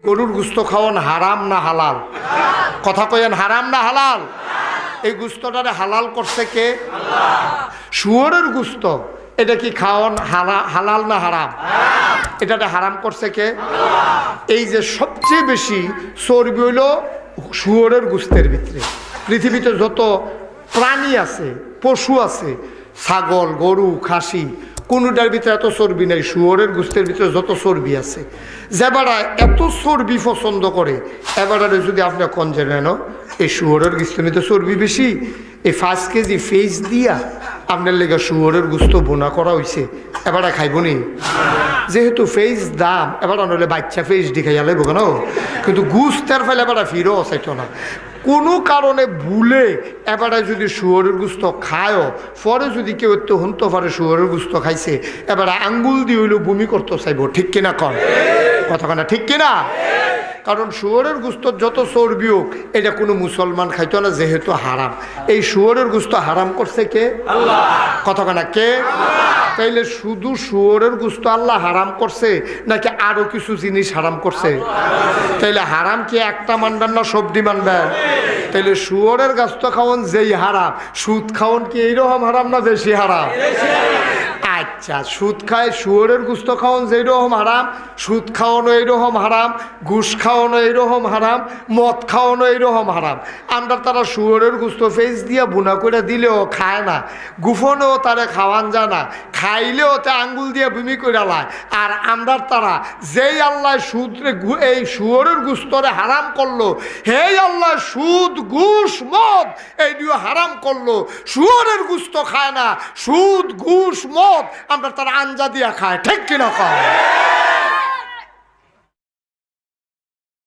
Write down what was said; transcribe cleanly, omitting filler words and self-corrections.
গরুর গোস্ত খাওয়ান হারাম না হালাল? কথা কয়েন, হারাম না হালাল? এই গোস্তটারে হালাল করছে কে? শুয়োরের গোস্ত এটা কি খাওয়ান হালাল না হারাম? এটাতে হারাম করছে কে? এই যে সবচেয়ে বেশি চর্বি হইল শুয়োরের গোস্তের ভিতরে। পৃথিবীতে যত প্রাণী আছে, পশু আছে, ছাগল, গরু, খাসি, কোনোটার ভিতরে এত চর্বি নেই। শুয়োরের গোস্তের ভিতরে যত চর্বি আছে, যেবারা এত চর্বি পছন্দ করে, এবারে যদি আপনি কঞ্জে নেন এই শুয়োরের গোস্ত নিতে চর্বি বেশি, এই 5 কেজি ফেস দিয়া আপনার লেগে শুয়োরের গোস্ত বোনা করা হয়েছে, এবারে খাইব নি? যেহেতু ফেস দাম, এবার নইলে বাচ্চা ফেস দেখাইয়া লাগবো কেন? কিন্তু গুস্তের ফেলে এবার ফিরেও চাইতো না। কোনো কারণে ভুলে এবারে যদি শুয়োরের গোস্ত খায়ও, পরে যদি কেউ একটু হনতে পারে শুয়োরের গোস্ত খাইছে, এবারে আঙ্গুল দিয়ে হইলেও বমি করতে চাইব। ঠিক কিনা কন? কথা না ঠিক কিনা? কারণ শুয়োরের গোস্ত যত চর্বি হোক, এটা কোনো মুসলমান খাইতো না, যেহেতু হারাম। এই শুয়োরের গোস্ত হারাম করছে কে? আল্লাহ। কথা না কে? তাইলে শুধু শুয়োরের গোস্ত আল্লাহ হারাম করছে নাকি আরো কিছু জিনিস হারাম করছে? তাইলে হারাম কি একটা মানবেন না সবটি মানবেন? তাইলে শুয়োরের গোস্ত খাওয়ান যেই হারাম, সুদ খাওয়ান কি এইরকম হারাম না বেশি হারাম? আচ্ছা, সুদ খায় শুয়োরের গোস্ত খাওয়ান যেরকম হারাম, সুদ খাওয়ানো এইরকম হারাম, ঘুষ খাওয়ানো এইরকম হারাম, মদ খাওয়ানো এইরকম হারাম। আমরা তারা শুয়োরের গোস্ত ফেস দিয়া বুনা করে দিলেও খায় না, গুফনেও তারা খাওয়ান যায় না, খাইলেও তা আঙ্গুল দিয়ে বমি করে লায়। আর আমরা তারা যেই আল্লাহ সুদরে এই শুয়োরের গোস্তরে হারাম করলো, হে আল্লাহ সুদ ঘুষ মদ এইটিও হারাম করলো, শুয়োরের গোস্ত খায় না, সুদ ঘুষ মদ আমরা তারা আঞ্জা দিয়া খায়। ঠিক কিনা খায়?